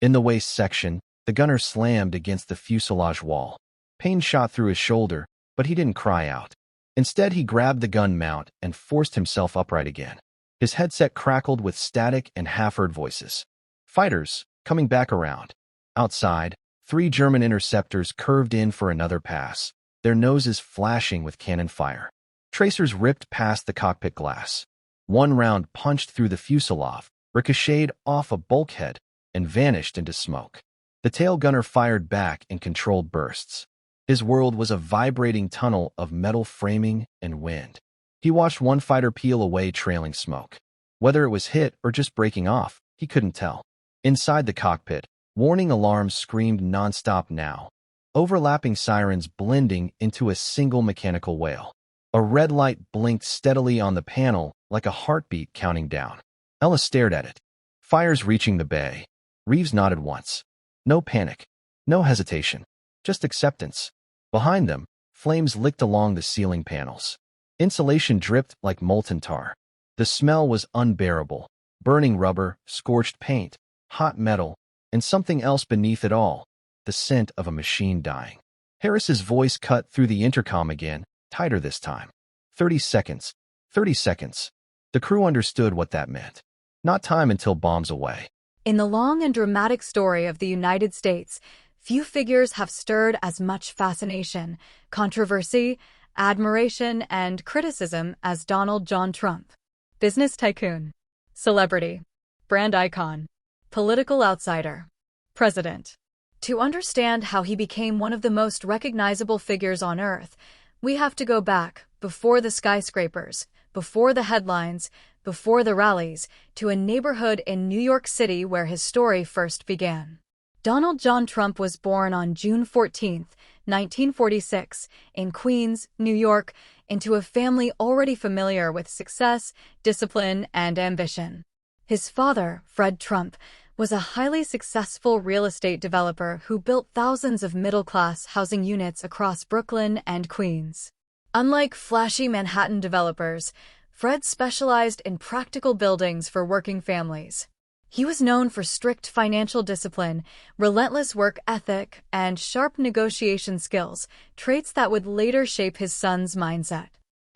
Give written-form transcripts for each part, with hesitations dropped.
In the waist section, the gunner slammed against the fuselage wall. Pain shot through his shoulder, but he didn't cry out. Instead, he grabbed the gun mount and forced himself upright again. His headset crackled with static and half-heard voices. Fighters, coming back around. Outside, 3 German interceptors curved in for another pass, their noses flashing with cannon fire. Tracers ripped past the cockpit glass. One round punched through the fuselage, ricocheted off a bulkhead, and vanished into smoke. The tail gunner fired back in controlled bursts. His world was a vibrating tunnel of metal framing and wind. He watched one fighter peel away, trailing smoke. Whether it was hit or just breaking off, he couldn't tell. Inside the cockpit, warning alarms screamed nonstop now, overlapping sirens blending into a single mechanical wail. A red light blinked steadily on the panel like a heartbeat counting down. Ella stared at it. Fires reaching the bay. Reeves nodded once. No panic. No hesitation. Just acceptance. Behind them, flames licked along the ceiling panels. Insulation dripped like molten tar. The smell was unbearable. Burning rubber, scorched paint, hot metal, and something else beneath it all, the scent of a machine dying. Harris's voice cut through the intercom again, tighter this time. 30 seconds. 30 seconds. The crew understood what that meant. Not time until bombs away. In the long and dramatic story of the United States, few figures have stirred as much fascination, controversy, admiration, and criticism as Donald John Trump. Business tycoon, celebrity, brand icon, political outsider, president. To understand how he became one of the most recognizable figures on Earth, we have to go back, before the skyscrapers, before the headlines, before the rallies, to a neighborhood in New York City where his story first began. Donald John Trump was born on June 14, 1946, in Queens, New York, into a family already familiar with success, discipline, and ambition. His father, Fred Trump, was a highly successful real estate developer who built thousands of middle-class housing units across Brooklyn and Queens. Unlike flashy Manhattan developers, Fred specialized in practical buildings for working families. He was known for strict financial discipline, relentless work ethic, and sharp negotiation skills, traits that would later shape his son's mindset.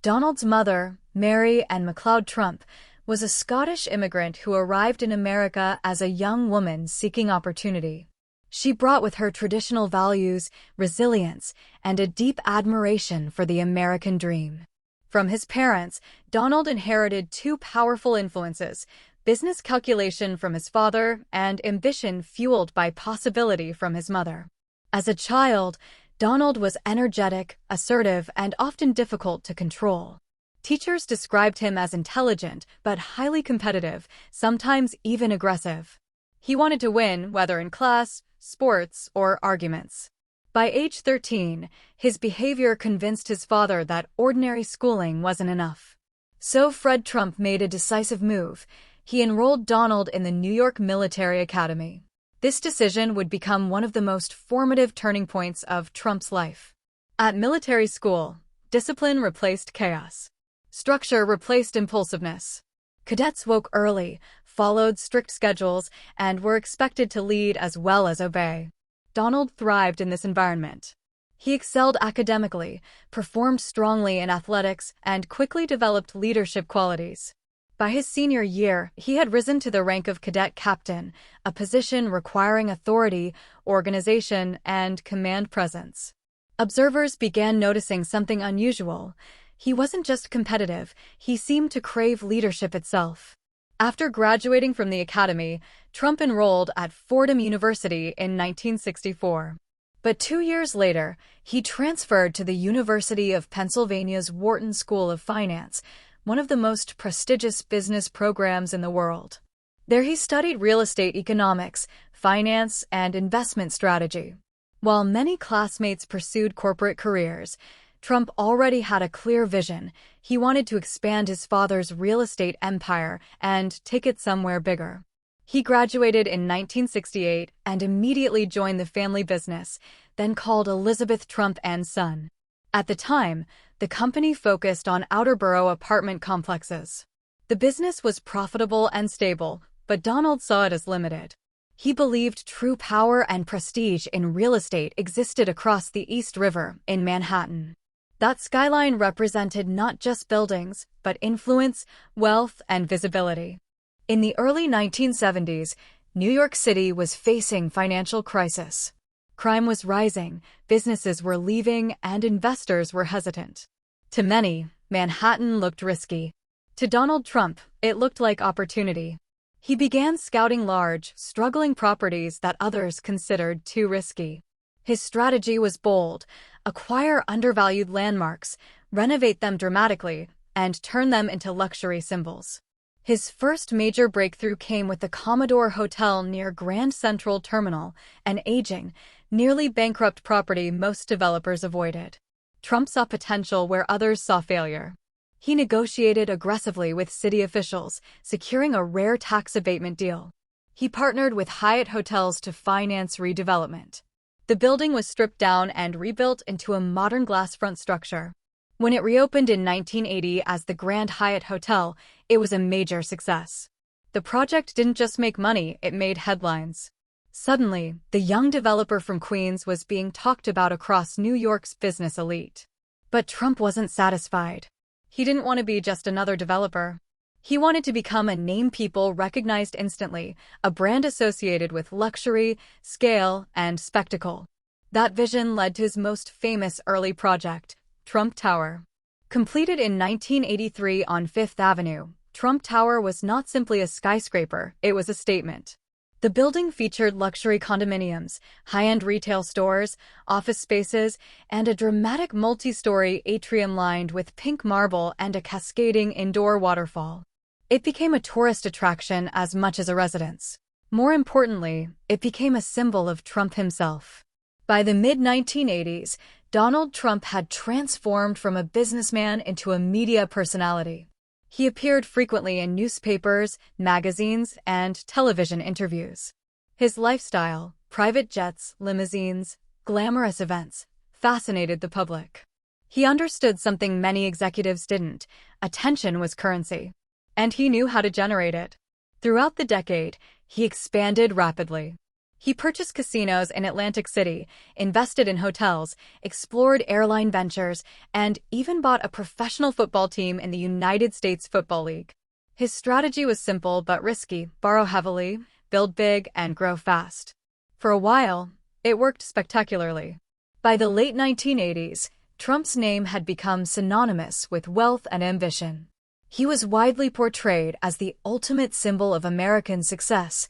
Donald's mother, Mary Ann MacLeod Trump, was a Scottish immigrant who arrived in America as a young woman seeking opportunity. She brought with her traditional values, resilience, and a deep admiration for the American dream. From his parents, Donald inherited 2 powerful influences: business calculation from his father and ambition fueled by possibility from his mother. As a child, Donald was energetic, assertive, and often difficult to control. Teachers described him as intelligent but highly competitive, sometimes even aggressive. He wanted to win, whether in class, sports, or arguments. By age 13, his behavior convinced his father that ordinary schooling wasn't enough. So Fred Trump made a decisive move. He enrolled Donald in the New York Military Academy. This decision would become one of the most formative turning points of Trump's life. At military school, discipline replaced chaos. Structure replaced impulsiveness. Cadets woke early, followed strict schedules, and were expected to lead as well as obey. Donald thrived in this environment. He excelled academically, performed strongly in athletics, and quickly developed leadership qualities. By his senior year, he had risen to the rank of cadet captain, a position requiring authority, organization, and command presence. Observers began noticing something unusual. He wasn't just competitive, he seemed to crave leadership itself. After graduating from the academy, Trump enrolled at Fordham University in 1964. But 2 years later, he transferred to the University of Pennsylvania's Wharton School of Finance, one of the most prestigious business programs in the world. There he studied real estate economics, finance, and investment strategy. While many classmates pursued corporate careers, Trump already had a clear vision. He wanted to expand his father's real estate empire and take it somewhere bigger. He graduated in 1968 and immediately joined the family business, then called Elizabeth Trump and Son. At the time, the company focused on outer borough apartment complexes. The business was profitable and stable, but Donald saw it as limited. He believed true power and prestige in real estate existed across the East River in Manhattan. That skyline represented not just buildings, but influence, wealth, and visibility. In the early 1970s, New York City was facing financial crisis. Crime was rising, businesses were leaving, and investors were hesitant. To many, Manhattan looked risky. To Donald Trump, it looked like opportunity. He began scouting large, struggling properties that others considered too risky. His strategy was bold: acquire undervalued landmarks, renovate them dramatically, and turn them into luxury symbols. His first major breakthrough came with the Commodore Hotel near Grand Central Terminal, an aging, nearly bankrupt property most developers avoided. Trump saw potential where others saw failure. He negotiated aggressively with city officials, securing a rare tax abatement deal. He partnered with Hyatt Hotels to finance redevelopment. The building was stripped down and rebuilt into a modern glass-front structure. When it reopened in 1980 as the Grand Hyatt Hotel, it was a major success. The project didn't just make money, it made headlines. Suddenly, the young developer from Queens was being talked about across New York's business elite. But Trump wasn't satisfied. He didn't want to be just another developer. He wanted to become a name people recognized instantly, a brand associated with luxury, scale, and spectacle. That vision led to his most famous early project, Trump Tower. Completed in 1983 on Fifth Avenue, Trump Tower was not simply a skyscraper, it was a statement. The building featured luxury condominiums, high-end retail stores, office spaces, and a dramatic multi-story atrium lined with pink marble and a cascading indoor waterfall. It became a tourist attraction as much as a residence. More importantly, it became a symbol of Trump himself. By the mid-1980s, Donald Trump had transformed from a businessman into a media personality. He appeared frequently in newspapers, magazines, and television interviews. His lifestyle, private jets, limousines, glamorous events, fascinated the public. He understood something many executives didn't: attention was currency. And he knew how to generate it. Throughout the decade, he expanded rapidly. He purchased casinos in Atlantic City, invested in hotels, explored airline ventures, and even bought a professional football team in the United States Football League. His strategy was simple but risky: borrow heavily, build big, and grow fast. For a while, it worked spectacularly. By the late 1980s, Trump's name had become synonymous with wealth and ambition. He was widely portrayed as the ultimate symbol of American success,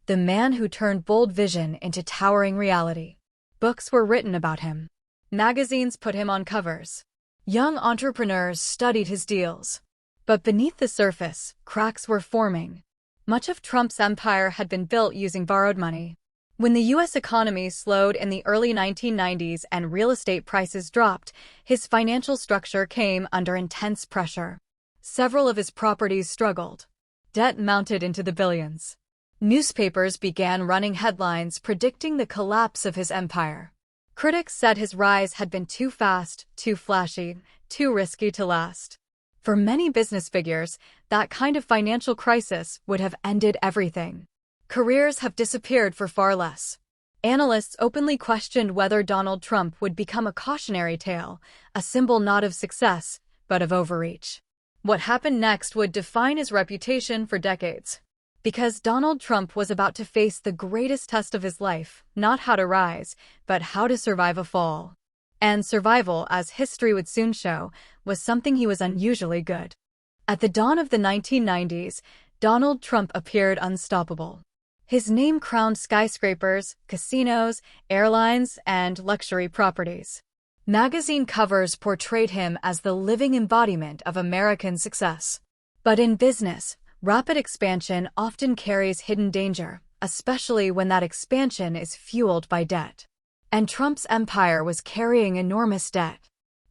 the man who turned bold vision into towering reality. Books were written about him. Magazines put him on covers. Young entrepreneurs studied his deals. But beneath the surface, cracks were forming. Much of Trump's empire had been built using borrowed money. When the U.S. economy slowed in the early 1990s and real estate prices dropped, his financial structure came under intense pressure. Several of his properties struggled. Debt mounted into the billions. Newspapers began running headlines predicting the collapse of his empire. Critics said his rise had been too fast, too flashy, too risky to last. For many business figures, that kind of financial crisis would have ended everything. Careers have disappeared for far less. Analysts openly questioned whether Donald Trump would become a cautionary tale, a symbol not of success, but of overreach. What happened next would define his reputation for decades. Because Donald Trump was about to face the greatest test of his life, not how to rise, but how to survive a fall. And survival, as history would soon show, was something he was unusually good. At the dawn of the 1990s, Donald Trump appeared unstoppable. His name crowned skyscrapers, casinos, airlines, and luxury properties. Magazine covers portrayed him as the living embodiment of American success. But in business, rapid expansion often carries hidden danger, especially when that expansion is fueled by debt. And Trump's empire was carrying enormous debt.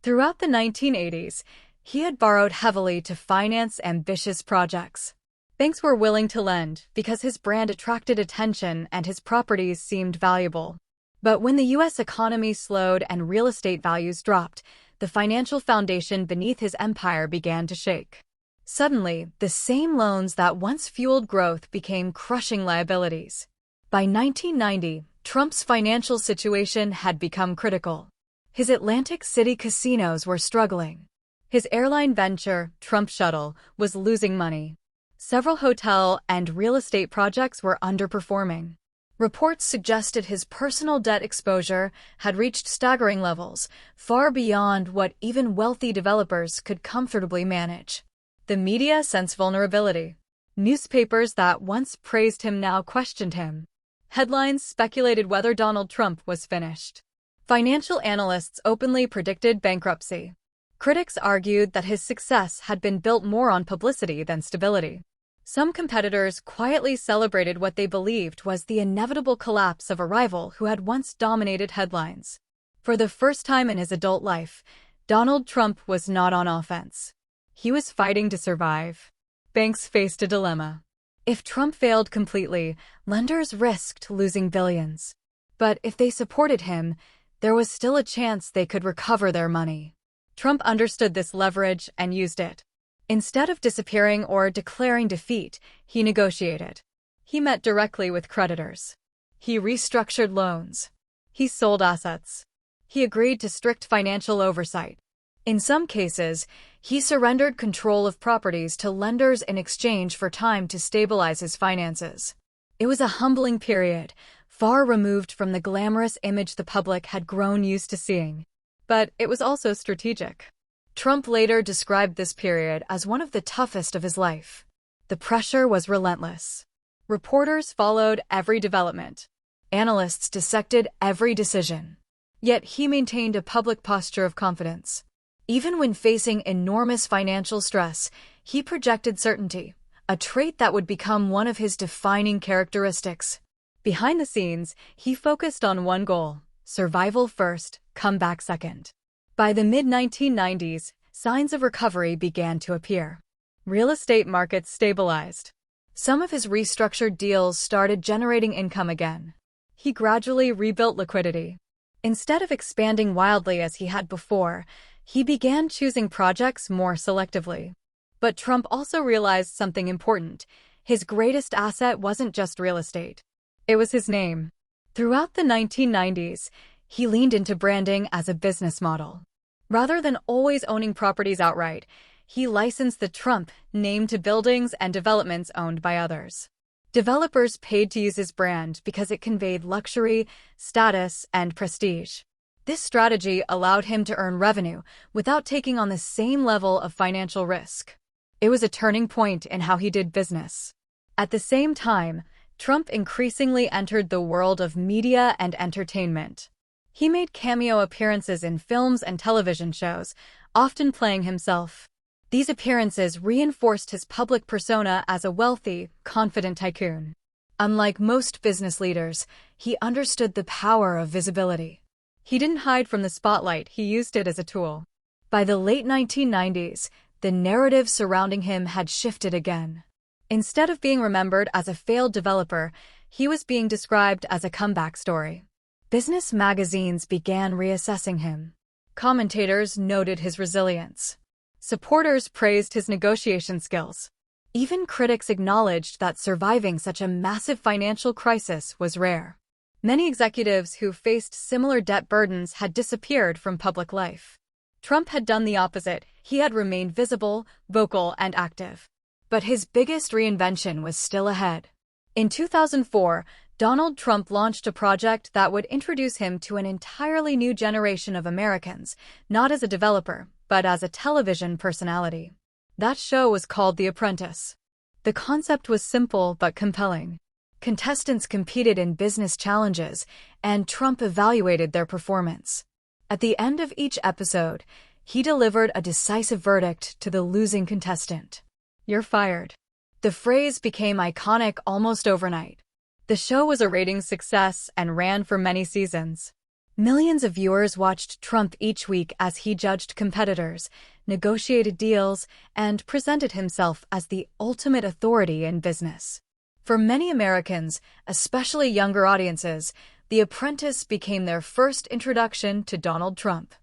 Throughout the 1980s, he had borrowed heavily to finance ambitious projects. Banks were willing to lend because his brand attracted attention and his properties seemed valuable. But when the U.S. economy slowed and real estate values dropped, the financial foundation beneath his empire began to shake. Suddenly, the same loans that once fueled growth became crushing liabilities. By 1990, Trump's financial situation had become critical. His Atlantic City casinos were struggling. His airline venture, Trump Shuttle, was losing money. Several hotel and real estate projects were underperforming. Reports suggested his personal debt exposure had reached staggering levels, far beyond what even wealthy developers could comfortably manage. The media sensed vulnerability. Newspapers that once praised him now questioned him. Headlines speculated whether Donald Trump was finished. Financial analysts openly predicted bankruptcy. Critics argued that his success had been built more on publicity than stability. Some competitors quietly celebrated what they believed was the inevitable collapse of a rival who had once dominated headlines. For the first time in his adult life, Donald Trump was not on offense. He was fighting to survive. Banks faced a dilemma. If Trump failed completely, lenders risked losing billions. But if they supported him, there was still a chance they could recover their money. Trump understood this leverage and used it. Instead of disappearing or declaring defeat, he negotiated. He met directly with creditors. He restructured loans. He sold assets. He agreed to strict financial oversight. In some cases, he surrendered control of properties to lenders in exchange for time to stabilize his finances. It was a humbling period, far removed from the glamorous image the public had grown used to seeing. But it was also strategic. Trump later described this period as one of the toughest of his life. The pressure was relentless. Reporters followed every development. Analysts dissected every decision. Yet he maintained a public posture of confidence. Even when facing enormous financial stress, he projected certainty, a trait that would become one of his defining characteristics. Behind the scenes, he focused on one goal: survival first, comeback second. By the mid-1990s, signs of recovery began to appear. Real estate markets stabilized. Some of his restructured deals started generating income again. He gradually rebuilt liquidity. Instead of expanding wildly as he had before, he began choosing projects more selectively. But Trump also realized something important. His greatest asset wasn't just real estate. It was his name. Throughout the 1990s, he leaned into branding as a business model. Rather than always owning properties outright, he licensed the Trump name to buildings and developments owned by others. Developers paid to use his brand because it conveyed luxury, status, and prestige. This strategy allowed him to earn revenue without taking on the same level of financial risk. It was a turning point in how he did business. At the same time, Trump increasingly entered the world of media and entertainment. He made cameo appearances in films and television shows, often playing himself. These appearances reinforced his public persona as a wealthy, confident tycoon. Unlike most business leaders, he understood the power of visibility. He didn't hide from the spotlight, he used it as a tool. By the late 1990s, the narrative surrounding him had shifted again. Instead of being remembered as a failed developer, he was being described as a comeback story. Business magazines began reassessing him. Commentators noted his resilience. Supporters praised his negotiation skills. Even critics acknowledged that surviving such a massive financial crisis was rare. Many executives who faced similar debt burdens had disappeared from public life. Trump had done the opposite. He had remained visible, vocal, and active. But his biggest reinvention was still ahead. In 2004, Donald Trump launched a project that would introduce him to an entirely new generation of Americans, not as a developer, but as a television personality. That show was called The Apprentice. The concept was simple but compelling. Contestants competed in business challenges, and Trump evaluated their performance. At the end of each episode, he delivered a decisive verdict to the losing contestant. "You're fired." The phrase became iconic almost overnight. The show was a ratings success and ran for many seasons. Millions of viewers watched Trump each week as he judged competitors, negotiated deals, and presented himself as the ultimate authority in business. For many Americans, especially younger audiences, The Apprentice became their first introduction to Donald Trump.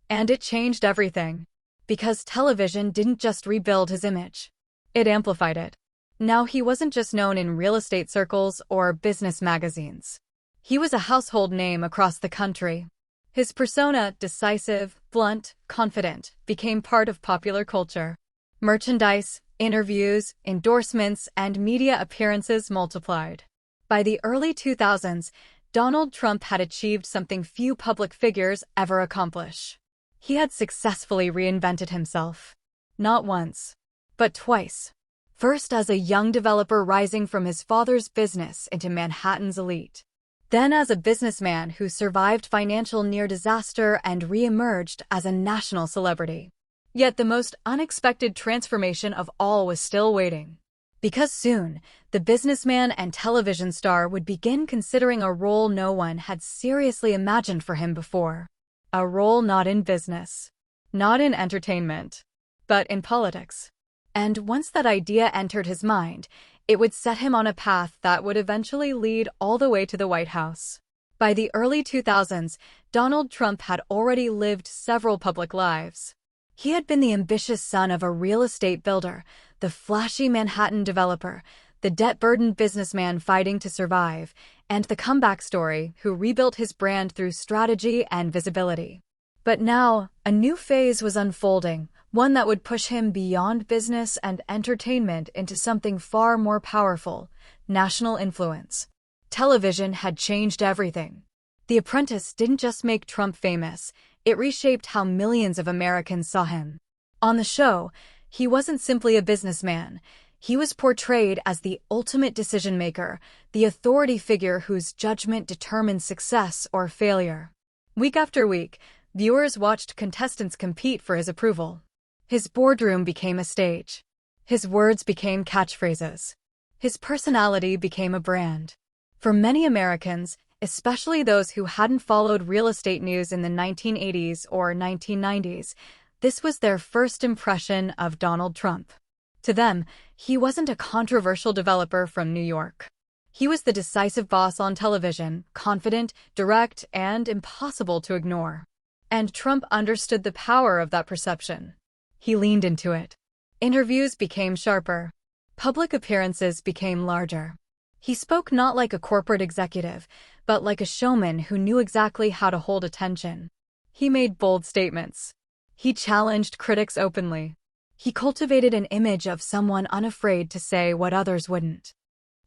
And it changed everything. Because television didn't just rebuild his image. It amplified it. Now he wasn't just known in real estate circles or business magazines. He was a household name across the country. His persona, decisive, blunt, confident, became part of popular culture. Merchandise, interviews, endorsements, and media appearances multiplied. By the early 2000s, Donald Trump had achieved something few public figures ever accomplish. He had successfully reinvented himself. Not once, but twice. First as a young developer rising from his father's business into Manhattan's elite. Then as a businessman who survived financial near-disaster and re-emerged as a national celebrity. Yet the most unexpected transformation of all was still waiting. Because soon, the businessman and television star would begin considering a role no one had seriously imagined for him before. A role not in business, not in entertainment, but in politics. And once that idea entered his mind, it would set him on a path that would eventually lead all the way to the White House. By the early 2000s, Donald Trump had already lived several public lives. He had been the ambitious son of a real estate builder, the flashy Manhattan developer, the debt-burdened businessman fighting to survive, and the comeback story who rebuilt his brand through strategy and visibility. But now, a new phase was unfolding, one that would push him beyond business and entertainment into something far more powerful: national influence. Television had changed everything. The Apprentice didn't just make Trump famous, it reshaped how millions of Americans saw him. On the show, he wasn't simply a businessman. He was portrayed as the ultimate decision-maker, the authority figure whose judgment determined success or failure. Week after week, viewers watched contestants compete for his approval. His boardroom became a stage. His words became catchphrases. His personality became a brand. For many Americans, especially those who hadn't followed real estate news in the 1980s or 1990s, this was their first impression of Donald Trump. To them, he wasn't a controversial developer from New York. He was the decisive boss on television, confident, direct, and impossible to ignore. And Trump understood the power of that perception. He leaned into it. Interviews became sharper. Public appearances became larger. He spoke not like a corporate executive, but like a showman who knew exactly how to hold attention. He made bold statements. He challenged critics openly. He cultivated an image of someone unafraid to say what others wouldn't.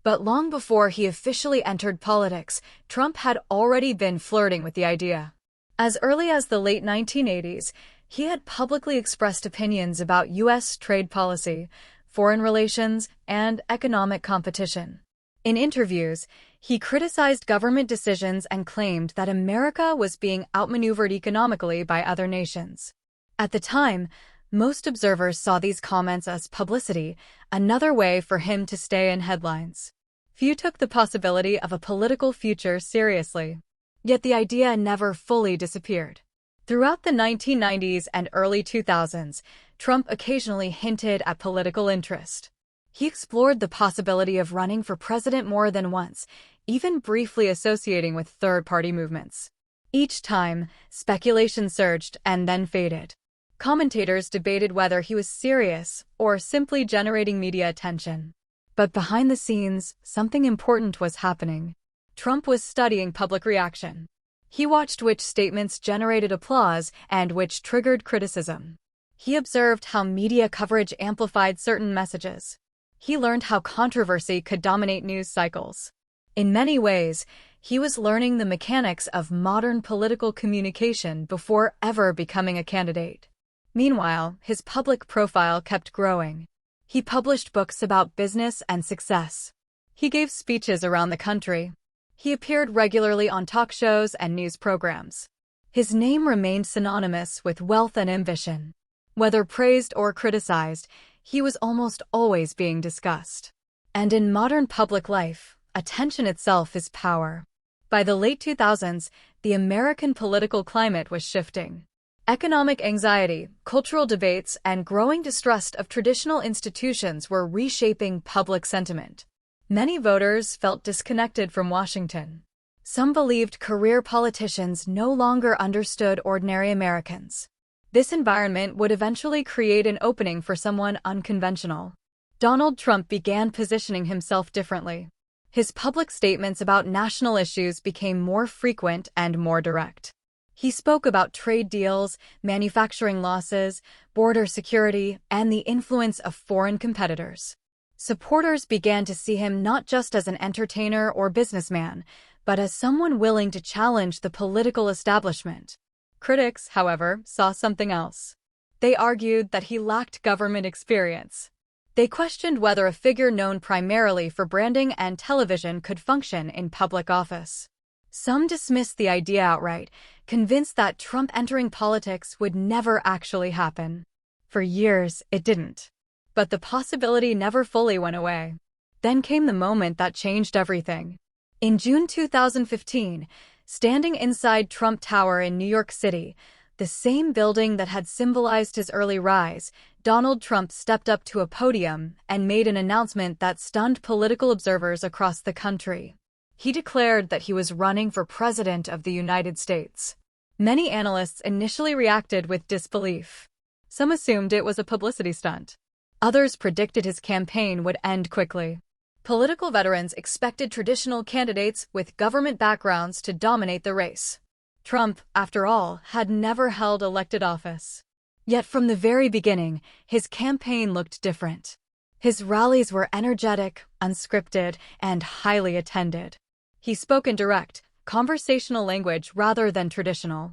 But long before he officially entered politics, Trump had already been flirting with the idea. As early as the late 1980s, he had publicly expressed opinions about U.S. trade policy, foreign relations, and economic competition. In interviews, he criticized government decisions and claimed that America was being outmaneuvered economically by other nations. At the time, most observers saw these comments as publicity, another way for him to stay in headlines. Few took the possibility of a political future seriously. Yet the idea never fully disappeared. Throughout the 1990s and early 2000s, Trump occasionally hinted at political interest. He explored the possibility of running for president more than once, even briefly associating with third-party movements. Each time, speculation surged and then faded. Commentators debated whether he was serious or simply generating media attention. But behind the scenes, something important was happening. Trump was studying public reaction. He watched which statements generated applause and which triggered criticism. He observed how media coverage amplified certain messages. He learned how controversy could dominate news cycles. In many ways, he was learning the mechanics of modern political communication before ever becoming a candidate. Meanwhile, his public profile kept growing. He published books about business and success. He gave speeches around the country. He appeared regularly on talk shows and news programs. His name remained synonymous with wealth and ambition. Whether praised or criticized, he was almost always being discussed. And in modern public life, attention itself is power. By the late 2000s, the American political climate was shifting. Economic anxiety, cultural debates, and growing distrust of traditional institutions were reshaping public sentiment. Many voters felt disconnected from Washington. Some believed career politicians no longer understood ordinary Americans. This environment would eventually create an opening for someone unconventional. Donald Trump began positioning himself differently. His public statements about national issues became more frequent and more direct. He spoke about trade deals, manufacturing losses, border security, and the influence of foreign competitors. Supporters began to see him not just as an entertainer or businessman, but as someone willing to challenge the political establishment. Critics, however, saw something else. They argued that he lacked government experience. They questioned whether a figure known primarily for branding and television could function in public office. Some dismissed the idea outright, convinced that Trump entering politics would never actually happen. For years, it didn't. But the possibility never fully went away. Then came the moment that changed everything. In June 2015, standing inside Trump Tower in New York City, the same building that had symbolized his early rise, Donald Trump stepped up to a podium and made an announcement that stunned political observers across the country. He declared that he was running for President of the United States. Many analysts initially reacted with disbelief. Some assumed it was a publicity stunt. Others predicted his campaign would end quickly. Political veterans expected traditional candidates with government backgrounds to dominate the race. Trump, after all, had never held elected office. Yet from the very beginning, his campaign looked different. His rallies were energetic, unscripted, and highly attended. He spoke in direct, conversational language rather than traditional,